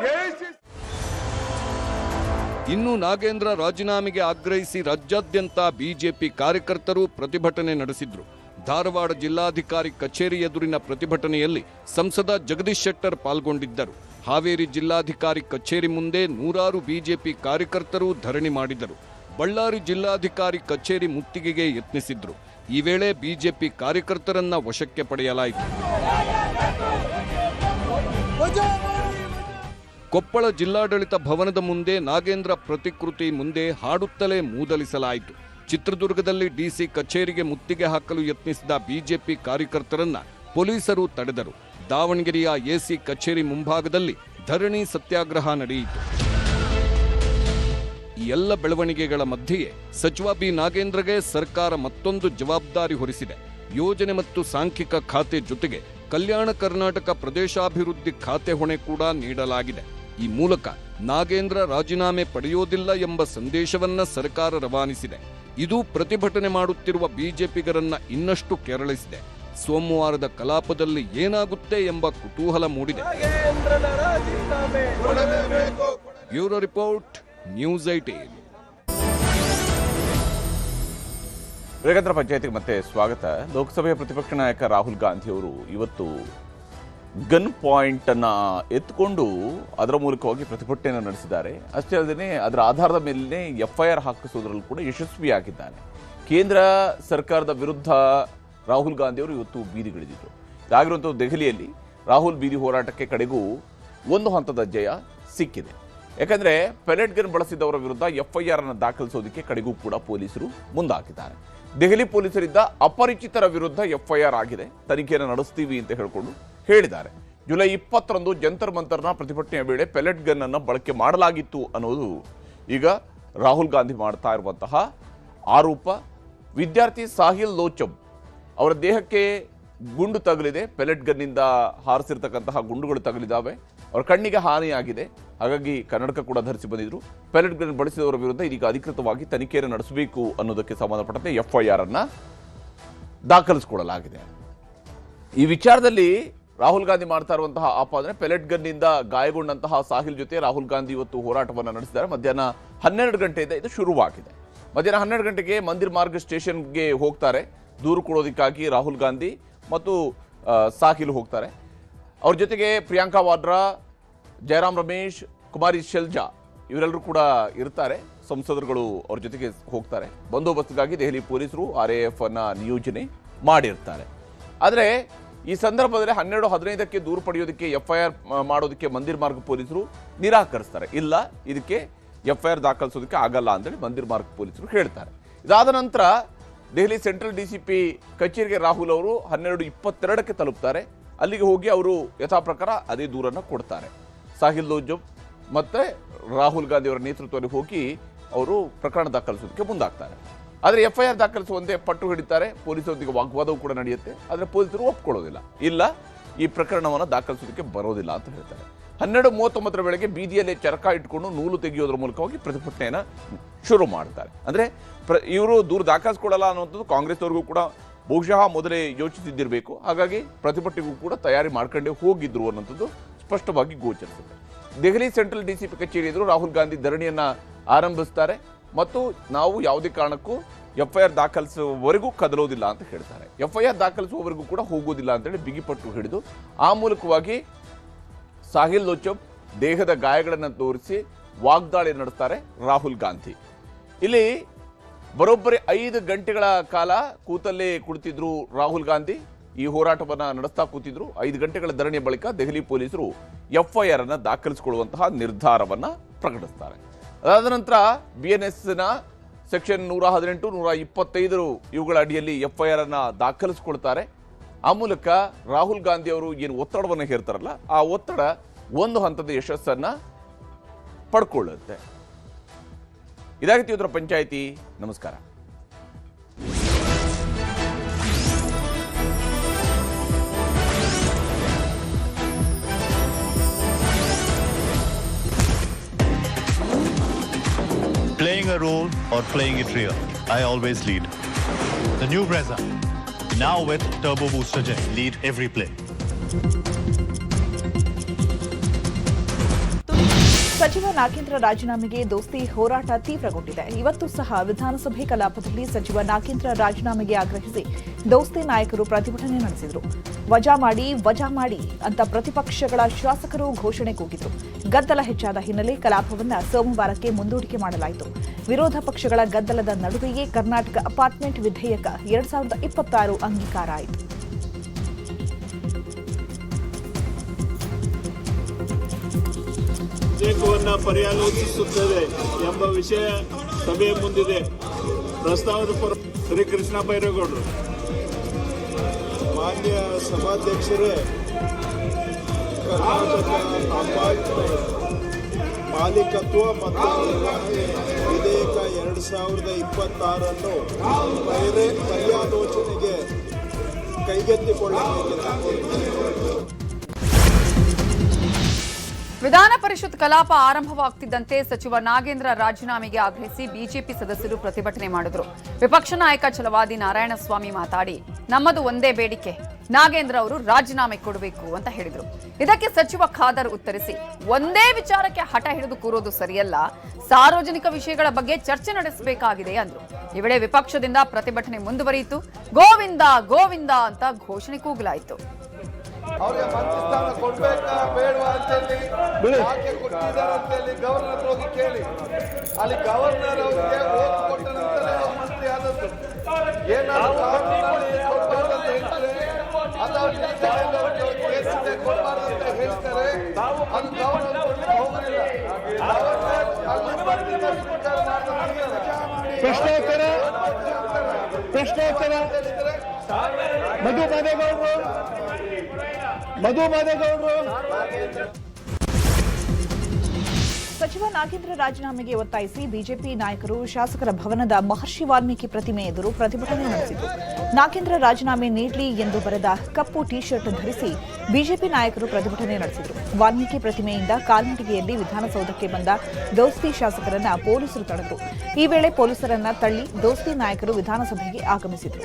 ಇನ್ನು ನಾಗೇಂದ್ರ ರಾಜೀನಾಮೆಗೆ ಆಗ್ರಹಿಸಿ ರಾಜ್ಯಾದ್ಯಂತ ಬಿಜೆಪಿ ಕಾರ್ಯಕರ್ತರು ಪ್ರತಿಭಟನೆ ನಡೆಸಿದ್ರು. ಧಾರವಾಡ ಜಿಲ್ಲಾಧಿಕಾರಿ ಕಚೇರಿ ಎದುರಿನ ಪ್ರತಿಭಟನೆಯಲ್ಲಿ ಸಂಸದ ಜಗದೀಶ್ ಶೆಟ್ಟರ್ ಪಾಲ್ಗೊಂಡಿದ್ದರು. ಹಾವೇರಿ ಜಿಲ್ಲಾಧಿಕಾರಿ ಕಚೇರಿ ಮುಂದೆ ನೂರಾರು ಬಿಜೆಪಿ ಕಾರ್ಯಕರ್ತರು ಧರಣಿ ಮಾಡಿದರು. ಬಳ್ಳಾರಿ ಜಿಲ್ಲಾಧಿಕಾರಿ ಕಚೇರಿ ಮುತ್ತಿಗೆಗೆ ಯತ್ನಿಸಿದ್ರು. ಈ ವೇಳೆ ಬಿಜೆಪಿ ಕಾರ್ಯಕರ್ತರನ್ನ ವಶಕ್ಕೆ ಪಡೆಯಲಾಯಿತು. ಕೊಪ್ಪಳ ಜಿಲ್ಲಾಡಳಿತ ಭವನದ ಮುಂದೆ ನಾಗೇಂದ್ರ ಪ್ರತಿಕೃತಿ ಮುಂದೆ ಹಾಡುತ್ತಲೇ ಮೂದಲಿಸಲಾಯಿತು. ಚಿತ್ರದುರ್ಗದಲ್ಲಿ ಡಿಸಿ ಕಚೇರಿಗೆ ಮುತ್ತಿಗೆ ಹಾಕಲು ಯತ್ನಿಸಿದ ಬಿಜೆಪಿ ಕಾರ್ಯಕರ್ತರನ್ನ ಪೊಲೀಸರು ತಡೆದರು. ದಾವಣಗೆರೆಯ ಎಸಿ ಕಚೇರಿ ಮುಂಭಾಗದಲ್ಲಿ ಧರಣಿ ಸತ್ಯಾಗ್ರಹ ನಡೆಯಿತು. ಈ ಎಲ್ಲ ಬೆಳವಣಿಗೆಗಳ ಮಧ್ಯೆಯೇ ಸಚಿವ ಬಿ ನಾಗೇಂದ್ರಗೆ ಸರ್ಕಾರ ಮತ್ತೊಂದು ಜವಾಬ್ದಾರಿ ಹೊರಿಸಿದೆ. ಯೋಜನೆ ಮತ್ತು ಸಾಂಖ್ಯಿಕ ಖಾತೆ ಜೊತೆಗೆ ಕಲ್ಯಾಣ ಕರ್ನಾಟಕ ಪ್ರದೇಶಾಭಿವೃದ್ಧಿ ಖಾತೆ ಹೊಣೆ ಕೂಡ ನೀಡಲಾಗಿದೆ. ಈ ಮೂಲಕ ನಾಗೇಂದ್ರ ರಾಜೀನಾಮೆ ಪಡೆಯೋದಿಲ್ಲ ಎಂಬ ಸಂದೇಶವನ್ನ ಸರ್ಕಾರ ರವಾನಿಸಿದೆ. ಇದು ಪ್ರತಿಭಟನೆ ಮಾಡುತ್ತಿರುವ ಬಿಜೆಪಿಗರನ್ನ ಇನ್ನಷ್ಟು ಕೆರಳಿಸಿದೆ. ಸೋಮವಾರದ ಕಲಾಪದಲ್ಲಿ ಏನಾಗುತ್ತೆ ಎಂಬ ಕುತೂಹಲ ಮೂಡಿದೆ. Bureau report, news 18. ವೇಗಂದ್ರ ಪಂಚಾಯತಿಗೆ ಮತ್ತೆ ಸ್ವಾಗತ. ಲೋಕಸಭೆಯ ಪ್ರತಿಪಕ್ಷ ನಾಯಕ ರಾಹುಲ್ ಗಾಂಧಿ ಅವರು ಇವತ್ತು ಗನ್ ಪಾಯಿಂಟ್ ಅನ್ನ ಎತ್ಕೊಂಡು ಅದರ ಮೂಲಕವಾಗಿ ಪ್ರತಿಭಟನೆಯನ್ನು ನಡೆಸಿದ್ದಾರೆ. ಅಷ್ಟೇ ಅಲ್ಲದೆ ಅದರ ಆಧಾರದ ಮೇಲೆ FIR ಹಾಕಿಸುವುದರಲ್ಲೂ ಕೂಡ ಯಶಸ್ವಿಯಾಗಿದ್ದಾನೆ. ಕೇಂದ್ರ ಸರ್ಕಾರದ ವಿರುದ್ಧ ರಾಹುಲ್ ಗಾಂಧಿ ಅವರು ಇವತ್ತು ಬೀದಿಗಿಳಿದಿದ್ರು. ಇದಾಗಿರುವಂಥದ್ದು ದೆಹಲಿಯಲ್ಲಿ ರಾಹುಲ್ ಬೀದಿ ಹೋರಾಟಕ್ಕೆ ಕಡೆಗೂ ಒಂದು ಹಂತದ ಜಯ ಸಿಕ್ಕಿದೆ. ಯಾಕಂದ್ರೆ ಪೆಲೆಟ್ ಗನ್ ಬಳಸಿದವರ ವಿರುದ್ಧ FIR ಅನ್ನು ದಾಖಲಿಸೋದಕ್ಕೆ ಕಡೆಗೂ ಕೂಡ ಪೊಲೀಸರು ಮುಂದಾಕಿದ್ದಾರೆ. ದೆಹಲಿ ಪೊಲೀಸರಿಂದ ಅಪರಿಚಿತರ ವಿರುದ್ಧ FIR ಆಗಿದೆ, ತನಿಖೆಯನ್ನು ನಡೆಸ್ತೀವಿ ಅಂತ ಹೇಳಿದ್ದಾರೆ. ಜುಲೈ 20ರಂದು ಜಂತರ್ ಮಂತರ್ನ ಪ್ರತಿಭಟನೆಯ ವೇಳೆ ಪೆಲೆಟ್ ಗನ್ ಅನ್ನು ಬಳಕೆ ಮಾಡಲಾಗಿತ್ತು ಅನ್ನೋದು ಈಗ ರಾಹುಲ್ ಗಾಂಧಿ ಮಾಡ್ತಾ ಇರುವಂತಹ ಆರೋಪ. ವಿದ್ಯಾರ್ಥಿ ಸಾಹಿಲ್ ಲೋಚಮ್ ಅವರ ದೇಹಕ್ಕೆ ಗುಂಡು ತಗುಲಿದೆ. ಪೆಲೆಟ್ ಗನ್ನಿಂದ ಹಾರಿಸಿರ್ತಕ್ಕಂತಹ ಗುಂಡುಗಳು ತಗುಲಿದ್ದಾವೆ. ಅವರ ಕಣ್ಣಿಗೆ ಹಾನಿಯಾಗಿದೆ. ಹಾಗಾಗಿ ಕನ್ನಡಕ ಕೂಡ ಧರಿಸಿ ಬಂದಿದ್ರು. ಪೆಲೆಟ್ ಗನ್ ಬಳಸಿದವರ ವಿರುದ್ಧ ಇದೀಗ ಅಧಿಕೃತವಾಗಿ ತನಿಖೆಯನ್ನು ನಡೆಸಬೇಕು ಅನ್ನೋದಕ್ಕೆ ಸಂಬಂಧಪಟ್ಟಂತೆ FIR ಅನ್ನ ದಾಖಲಿಸಿಕೊಳ್ಳಲಾಗಿದೆ. ಈ ವಿಚಾರದಲ್ಲಿ ರಾಹುಲ್ ಗಾಂಧಿ ಮಾಡ್ತಾ ಇರುವಂತಹ ಆಪಾದನೆ, ಪೆಲೆಟ್ ಗನ್ನಿಂದ ಗಾಯಗೊಂಡಂತಹ ಸಾಹಿಲ್ ಜೊತೆ ರಾಹುಲ್ ಗಾಂಧಿ ಇವತ್ತು ಹೋರಾಟವನ್ನು ನಡೆಸಿದ್ದಾರೆ. ಮಧ್ಯಾಹ್ನ 12 ಗಂಟೆಯಿಂದ ಇದು ಶುರುವಾಗಿದೆ. ಮಧ್ಯಾಹ್ನ 12 ಗಂಟೆಗೆ ಮಂದಿರ್ ಮಾರ್ಗ್ ಸ್ಟೇಷನ್ಗೆ ಹೋಗ್ತಾರೆ. ದೂರು ಕೊಡೋದಕ್ಕಾಗಿ ರಾಹುಲ್ ಗಾಂಧಿ ಮತ್ತು ಸಾಹಿಲ್ ಹೋಗ್ತಾರೆ. ಅವ್ರ ಜೊತೆಗೆ ಪ್ರಿಯಾಂಕಾ ವಾಡ್ರಾ, ಜಯರಾಮ್ ರಮೇಶ್, ಕುಮಾರಿ ಶೆಲ್ಜಾ ಇವರೆಲ್ಲರೂ ಕೂಡ ಇರ್ತಾರೆ. ಸಂಸದರುಗಳು ಅವ್ರ ಜೊತೆಗೆ ಹೋಗ್ತಾರೆ. ಬಂದೋಬಸ್ತ್ಗಾಗಿ ದೆಹಲಿ ಪೊಲೀಸರು RAF ಅನ್ನ ನಿಯೋಜನೆ ಮಾಡಿರ್ತಾರೆ. ಆದರೆ ಈ ಸಂದರ್ಭದಲ್ಲಿ 12:15ಕ್ಕೆ ದೂರು ಪಡೆಯೋದಕ್ಕೆ FIR ಮಾಡೋದಕ್ಕೆ ಮಂದಿರ್ ಮಾರ್ಗ್ ಪೊಲೀಸರು ನಿರಾಕರಿಸ್ತಾರೆ. ಇಲ್ಲ, ಇದಕ್ಕೆ FIR ದಾಖಲಿಸೋದಕ್ಕೆ ಆಗಲ್ಲ ಅಂತೇಳಿ ಮಂದಿರ್ ಮಾರ್ಗ್ ಪೊಲೀಸರು ಹೇಳ್ತಾರೆ. ಇದಾದ ನಂತರ ದೆಹಲಿ ಸೆಂಟ್ರಲ್ DCP ಕಚೇರಿಗೆ ರಾಹುಲ್ ಅವರು 12:22ಕ್ಕೆ ತಲುಪ್ತಾರೆ. ಅಲ್ಲಿಗೆ ಹೋಗಿ ಅವರು ಯಥಾ ಪ್ರಕಾರ ಅದೇ ದೂರನ್ನು ಕೊಡ್ತಾರೆ. ಸಾಹಿಲ್ ಲೋಚಮ್ ಮತ್ತೆ ರಾಹುಲ್ ಗಾಂಧಿ ಅವರ ನೇತೃತ್ವದಲ್ಲಿ ಹೋಗಿ ಅವರು ಪ್ರಕರಣ ದಾಖಲಿಸೋದಕ್ಕೆ ಮುಂದಾಗ್ತಾರೆ. ಆದರೆ FIR ದಾಖಲಿಸುವಂತೆ ಪಟ್ಟು ಹಿಡಿತಾರೆ. ಪೊಲೀಸರೊಂದಿಗೆ ವಾಗ್ವಾದವೂ ಕೂಡ ನಡೆಯುತ್ತೆ. ಆದರೆ ಪೊಲೀಸರು ಒಪ್ಕೊಳ್ಳೋದಿಲ್ಲ. ಇಲ್ಲ, ಈ ಪ್ರಕರಣವನ್ನು ದಾಖಲಿಸೋದಕ್ಕೆ ಬರೋದಿಲ್ಲ ಅಂತ ಹೇಳ್ತಾರೆ. 12:39 ವೇಳೆಗೆ ಬೀದಿಯಲ್ಲೇ ಚರಕ ಇಟ್ಕೊಂಡು ನೂಲು ತೆಗೆಯೋದ್ರ ಮೂಲಕವಾಗಿ ಪ್ರತಿಭಟನೆಯನ್ನು ಶುರು ಮಾಡ್ತಾರೆ. ಅಂದರೆ ಇವರು ದೂರು ದಾಖಲಿಸ್ಕೊಳ್ಳಲ್ಲ ಅನ್ನುವಂಥದ್ದು ಕಾಂಗ್ರೆಸ್ನವ್ರಿಗೂ ಕೂಡ ಬಹುಶಃ ಮೊದಲೇ ಯೋಚಿಸಿದ್ದಿರಬೇಕು. ಹಾಗಾಗಿ ಪ್ರತಿಭಟನೆಗೂ ಕೂಡ ತಯಾರಿ ಮಾಡ್ಕೊಂಡೇ ಹೋಗಿದ್ರು ಅನ್ನೋಂಥದ್ದು ಸ್ಪಷ್ಟವಾಗಿ ಗೋಚರಿಸುತ್ತೆ. ದೆಹಲಿ ಸೆಂಟ್ರಲ್ DCP ಕಚೇರಿ ಎದುರು ರಾಹುಲ್ ಗಾಂಧಿ ಧರಣಿಯನ್ನ ಆರಂಭಿಸ್ತಾರೆ ಮತ್ತು ನಾವು ಯಾವುದೇ ಕಾರಣಕ್ಕೂ FIR ದಾಖಲಿಸುವವರೆಗೂ ಕದಲೋದಿಲ್ಲ ಅಂತ ಹೇಳ್ತಾರೆ. FIR ದಾಖಲಿಸುವವರೆಗೂ ಕೂಡ ಹೋಗೋದಿಲ್ಲ ಅಂತೇಳಿ ಬಿಗಿಪಟ್ಟು ಹಿಡಿದು ಆ ಮೂಲಕವಾಗಿ ಸಾಹಿಲ್ ಲೋಚಬ್ ದೇಹದ ಗಾಯಗಳನ್ನು ತೋರಿಸಿ ವಾಗ್ದಾಳಿ ನಡೆಸ್ತಾರೆ ರಾಹುಲ್ ಗಾಂಧಿ. ಇಲ್ಲಿ ಬರೋಬ್ಬರಿ 5 ಗಂಟೆಗಳ ಕಾಲ ಕೂತಲ್ಲೇ ಕುಳಿತಿದ್ರು ರಾಹುಲ್ ಗಾಂಧಿ. ಈ ಹೋರಾಟವನ್ನು ನಡೆಸ್ತಾ ಕೂತಿದ್ರು. 5 ಗಂಟೆಗಳ ಧರಣಿಯ ಬಳಿಕ ದೆಹಲಿ ಪೊಲೀಸರು FIR ಅನ್ನು ದಾಖಲಿಸಿಕೊಳ್ಳುವಂತಹ ನಿರ್ಧಾರವನ್ನ ಪ್ರಕಟಿಸ್ತಾರೆ. ಅದಾದ ನಂತರ BNSನ ಸೆಕ್ಷನ್ 118, 125 ಇವುಗಳ ಅಡಿಯಲ್ಲಿ FIR ಅನ್ನ ದಾಖಲಿಸಿಕೊಳ್ತಾರೆ. ಆ ಮೂಲಕ ರಾಹುಲ್ ಗಾಂಧಿ ಅವರು ಏನು ಒತ್ತಡವನ್ನು ಹೇರ್ತಾರಲ್ಲ, ಆ ಒತ್ತಡ ಒಂದು ಹಂತದ ಯಶಸ್ಸನ್ನ ಪಡ್ಕೊಳ್ಳುತ್ತೆ. ಇದಾಗಿತ್ತು ಇವರ ಪಂಚಾಯಿತಿ. ನಮಸ್ಕಾರ. Playing a role or playing it real, I always lead. The new Brezza, now with Turbo Booster Jet, lead every play. ಸಚಿವ ನಾಗೇಂದ್ರ ರಾಜೀನಾಮೆಗೆ ದೋಸ್ತಿ ಹೋರಾಟ ತೀವ್ರಗೊಂಡಿದೆ. ಇವತ್ತು ಸಹ ವಿಧಾನಸಭೆ ಕಲಾಪದಲ್ಲಿ ಸಚಿವ ನಾಗೇಂದ್ರ ರಾಜೀನಾಮೆಗೆ ಆಗ್ರಹಿಸಿ ದೋಸ್ತಿ ನಾಯಕರು ಪ್ರತಿಭಟನೆ ನಡೆಸಿದರು. ವಜಾ ಮಾಡಿ ಅಂತ ಪ್ರತಿಪಕ್ಷಗಳ ಶಾಸಕರು ಘೋಷಣೆ ಕೂಗಿದ್ರು. ಗದ್ದಲ ಹೆಚ್ಚಾದ ಹಿನ್ನೆಲೆ ಕಲಾಪವನ್ನು ಸೋಮವಾರಕ್ಕೆ ಮುಂದೂಡಿಕೆ ಮಾಡಲಾಯಿತು. ವಿರೋಧ ಪಕ್ಷಗಳ ಗದ್ದಲದ ನಡುವೆಯೇ ಕರ್ನಾಟಕ ಅಪಾರ್ಟ್ಮೆಂಟ್ ವಿಧೇಯಕ 2026 ಅಂಗೀಕಾರ ಆಯಿತು. ವಿಧೇಯಕವನ್ನು ಪರ್ಯಾಲೋಚಿಸುತ್ತದೆ ಎಂಬ ವಿಷಯ ಸಭೆಯ ಮುಂದಿದೆ. ಪ್ರಸ್ತಾವದ ಪರ ಶ್ರೀ ಕೃಷ್ಣ ಬೈರೇಗೌಡರು. ಮಾನ್ಯ ಸಭಾಧ್ಯಕ್ಷರೇ, ಕರ್ನಾಟಕ ಅಪಾರ್ಟ್ಮೆಂಟ್ ಮಾಲೀಕತ್ವ ಮತ್ತು ನಿರ್ವಹಣೆ ವಿಧೇಯಕ 2026 ಪರ್ಯಾಲೋಚನೆಗೆ ಕೈಗೆತ್ತಿಕೊಳ್ಳಬೇಕೆಂದು ವಿಧಾನ ಪರಿಷತ್ ಕಲಾಪ ಆರಂಭವಾಗುತ್ತಿದ್ದಂತೆ ಸಚಿವ ನಾಗೇಂದ್ರ ರಾಜೀನಾಮೆಗೆ ಆಗ್ರಹಿಸಿ ಬಿಜೆಪಿ ಸದಸ್ಯರು ಪ್ರತಿಭಟನೆ ಮಾಡಿದರು. ವಿಪಕ್ಷ ನಾಯಕ ಛಲವಾದಿ ನಾರಾಯಣಸ್ವಾಮಿ ಮಾತಾಡಿ, ನಮ್ಮದು ಒಂದೇ ಬೇಡಿಕೆ, ನಾಗೇಂದ್ರ ಅವರು ರಾಜೀನಾಮೆ ಕೊಡಬೇಕು ಅಂತ ಹೇಳಿದರು. ಇದಕ್ಕೆ ಸಚಿವ ಖಾದರ್ ಉತ್ತರಿಸಿ, ಒಂದೇ ವಿಚಾರಕ್ಕೆ ಹಠ ಹಿಡಿದು ಕೂರೋದು ಸರಿಯಲ್ಲ, ಸಾರ್ವಜನಿಕ ವಿಷಯಗಳ ಬಗ್ಗೆ ಚರ್ಚೆ ನಡೆಸಬೇಕಾಗಿದೆ ಅಂದ್ರು. ಈ ವೇಳೆ ವಿಪಕ್ಷದಿಂದ ಪ್ರತಿಭಟನೆ ಮುಂದುವರಿಯಿತು. ಗೋವಿಂದ ಗೋವಿಂದ ಅಂತ ಘೋಷಣೆ ಕೂಗಲಾಯಿತು. ಅವ್ರಿಗೆ ಮಂತ್ರಿ ಸ್ಥಾನ ಕೊಡ್ಬೇಕಾ ಬೇಡವಾ ಅಂತೇಳಿ ಯಾಕೆ ಕೊಟ್ಟಿದ್ದಾರೆ ಅಂತೇಳಿ ಗವರ್ನರ್ ಹೋಗಿ ಕೇಳಿ. ಅಲ್ಲಿ ಗವರ್ನರ್ ಅವರಿಗೆ ಓಟ್ ಕೊಟ್ಟ ನಂತರ ಮಂತ್ರಿ ಆದದ್ದು. ಏನಾದ್ರು ಕೊಡ್ಬಾರ್ದಂತ ಹೇಳ್ತಾರೆ, ಅಥವಾ ಕೊಡ್ಬಾರ್ದಂತ ಹೇಳ್ತಾರೆ. ಅದು ಗವರ್ನರ್ ಕೊಡ್ಲಿಕ್ಕೆ ಹೋಗುದಿಲ್ಲ. ಪ್ರಶ್ನೋತ್ತರ ಮಧು ಮಾದೇಗೌಡರು. ಸಚಿವ ನಾಗೇಂದ್ರ ರಾಜೀನಾಮೆಗೆ ಒತ್ತಾಯಿಸಿ ಬಿಜೆಪಿ ನಾಯಕರು ಶಾಸಕರ ಭವನದ ಮಹರ್ಷಿ ವಾಲ್ಮೀಕಿ ಪ್ರತಿಮೆ ಎದುರು ಪ್ರತಿಭಟನೆ ನಡೆಸಿದರು. ನಾಗೇಂದ್ರ ರಾಜೀನಾಮೆ ನೀಡಲಿ ಎಂದು ಬರೆದ ಕಪ್ಪು ಟಿ ಶರ್ಟ್ ಧರಿಸಿ ಬಿಜೆಪಿ ನಾಯಕರು ಪ್ರತಿಭಟನೆ ನಡೆಸಿದರು. ವಾಲ್ಮೀಕಿ ಪ್ರತಿಮೆಯಿಂದ ಕಾಲ್ನಡಿಗೆಯಲ್ಲಿ ವಿಧಾನಸೌಧಕ್ಕೆ ಬಂದ ದೋಸ್ತಿ ಶಾಸಕರನ್ನ ಪೊಲೀಸರು ತಡೆದರು. ಈ ವೇಳೆ ಪೊಲೀಸರನ್ನ ತಳ್ಳಿ ದೋಸ್ತಿ ನಾಯಕರು ವಿಧಾನಸಭೆಗೆ ಆಗಮಿಸಿದರು.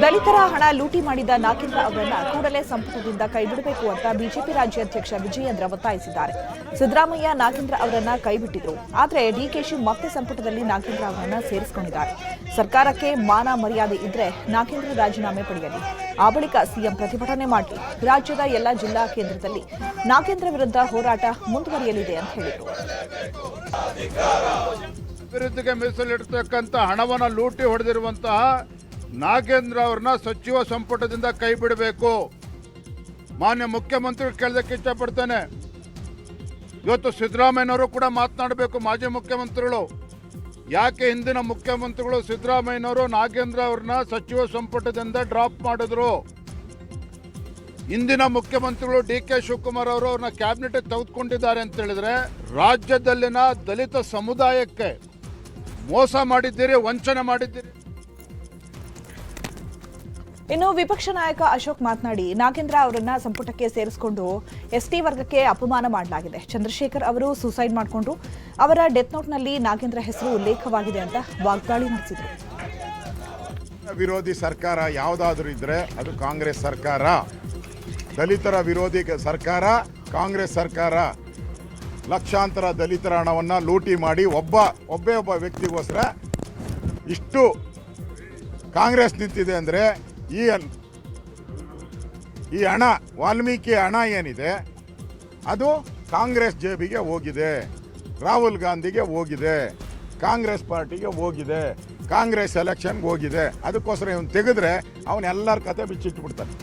ದಲಿತರ ಹಣ ಲೂಟಿ ಮಾಡಿದ ನಾಗೇಂದ್ರ ಅವರನ್ನ ಕೂಡಲೇ ಸಂಪುಟದಿಂದ ಕೈಬಿಡಬೇಕು ಅಂತ ಬಿಜೆಪಿ ರಾಜ್ಯಾಧ್ಯಕ್ಷ ವಿಜಯೇಂದ್ರ ಒತ್ತಾಯಿಸಿದ್ದಾರೆ. ಸಿದ್ದರಾಮಯ್ಯ ನಾಗೇಂದ್ರ ಅವರನ್ನ ಕೈಬಿಟ್ಟಿದ್ರು, ಆದರೆ ಡಿಕೆಶಿ ಮತ್ತೆ ಸಂಪುಟದಲ್ಲಿ ನಾಗೇಂದ್ರ ಅವರನ್ನ ಸೇರಿಸಿಕೊಂಡಿದ್ದಾರೆ. ಸರ್ಕಾರಕ್ಕೆ ಮಾನ ಮರ್ಯಾದೆ ಇದ್ರೆ ನಾಗೇಂದ್ರ ರಾಜೀನಾಮೆ ಪಡೆಯಲಿ, ಆ ಬಳಿಕ ಸಿಎಂ ಪ್ರತಿಭಟನೆ ಮಾಡಲಿ. ರಾಜ್ಯದ ಎಲ್ಲ ಜಿಲ್ಲಾ ಕೇಂದ್ರದಲ್ಲಿ ನಾಗೇಂದ್ರ ವಿರುದ್ಧ ಹೋರಾಟ ಮುಂದುವರಿಯಲಿದೆ ಅಂತ ಹೇಳಿದರು. ಅಭಿವೃದ್ಧಿಗೆ ಮೀಸಲಿಡತಕ್ಕಂಥ ಹಣವನ್ನು ಲೂಟಿ ಹೊಡೆದಿರುವಂತಹ ನಾಗೇಂದ್ರ ಅವ್ರನ್ನ ಸಚಿವ ಸಂಪುಟದಿಂದ ಕೈ ಬಿಡಬೇಕು. ಮಾನ್ಯ ಮುಖ್ಯಮಂತ್ರಿ ಕೇಳೋದಕ್ಕೆ ಇಷ್ಟಪಡ್ತೇನೆ. ಇವತ್ತು ಸಿದ್ದರಾಮಯ್ಯನವರು ಕೂಡ ಮಾತನಾಡಬೇಕು. ಮಾಜಿ ಮುಖ್ಯಮಂತ್ರಿಗಳು ಯಾಕೆ ಹಿಂದಿನ ಮುಖ್ಯಮಂತ್ರಿಗಳು ಸಿದ್ದರಾಮಯ್ಯನವರು ನಾಗೇಂದ್ರ ಅವ್ರನ್ನ ಸಚಿವ ಸಂಪುಟದಿಂದ ಡ್ರಾಪ್ ಮಾಡಿದ್ರು? ಇಂದಿನ ಮುಖ್ಯಮಂತ್ರಿಗಳು DK ಶಿವಕುಮಾರ್ ಅವರು ಅವ್ರನ್ನ ಕ್ಯಾಬಿನೆಟ್ ತೆಗೆದುಕೊಂಡಿದ್ದಾರೆ ಅಂತ ಹೇಳಿದ್ರೆ ರಾಜ್ಯದಲ್ಲಿನ ದಲಿತ ಸಮುದಾಯಕ್ಕೆ ಮೋಸ ಮಾಡಿದ್ದೀರಿ, ವಂಚನೆ ಮಾಡಿದ್ದೀರಿ. ಇನ್ನು ವಿಪಕ್ಷ ನಾಯಕ ಅಶೋಕ್ ಮಾತನಾಡಿ, ನಾಗೇಂದ್ರ ಅವರನ್ನ ಸಂಪುಟಕ್ಕೆ ಸೇರಿಸಿಕೊಂಡು ಎಸ್ಟಿ ವರ್ಗಕ್ಕೆ ಅಪಮಾನ ಮಾಡಲಾಗಿದೆ. ಚಂದ್ರಶೇಖರ್ ಅವರು ಸೂಸೈಡ್ ಮಾಡಿಕೊಂಡ್ರು, ಅವರ ಡೆತ್ ನೋಟ್ನಲ್ಲಿ ನಾಗೇಂದ್ರ ಹೆಸರು ಉಲ್ಲೇಖವಾಗಿದೆ ಅಂತ ವಾಗ್ದಾಳಿ ನಡೆಸಿದರು. ವಿರೋಧಿ ಸರ್ಕಾರ ಯಾವುದಾದ್ರೂ ಇದ್ರೆ ಅದು ಕಾಂಗ್ರೆಸ್ ಸರ್ಕಾರ. ದಲಿತರ ವಿರೋಧಿ ಸರ್ಕಾರ ಕಾಂಗ್ರೆಸ್ ಸರ್ಕಾರ. ಲಕ್ಷಾಂತರ ದಲಿತರ ಹಣವನ್ನು ಲೂಟಿ ಮಾಡಿ ಒಬ್ಬ ವ್ಯಕ್ತಿಗೋಸ್ಕರ ಇಷ್ಟು ಕಾಂಗ್ರೆಸ್ ನಿಂತಿದೆ ಅಂದರೆ ಈ ಹಣ, ವಾಲ್ಮೀಕಿ ಹಣ ಏನಿದೆ ಅದು ಕಾಂಗ್ರೆಸ್ ಜೇಬಿಗೆ ಹೋಗಿದೆ, ರಾಹುಲ್ ಗಾಂಧಿಗೆ ಹೋಗಿದೆ, ಕಾಂಗ್ರೆಸ್ ಪಾರ್ಟಿಗೆ ಹೋಗಿದೆ, ಕಾಂಗ್ರೆಸ್ ಎಲೆಕ್ಷನ್ಗೆ ಹೋಗಿದೆ. ಅದಕ್ಕೋಸ್ಕರ ಇವನು ತೆಗೆದ್ರೆ ಅವನ್ನೆಲ್ಲರ ಕತೆ ಬಿಚ್ಚಿಟ್ಬಿಡ್ತಾನೆ.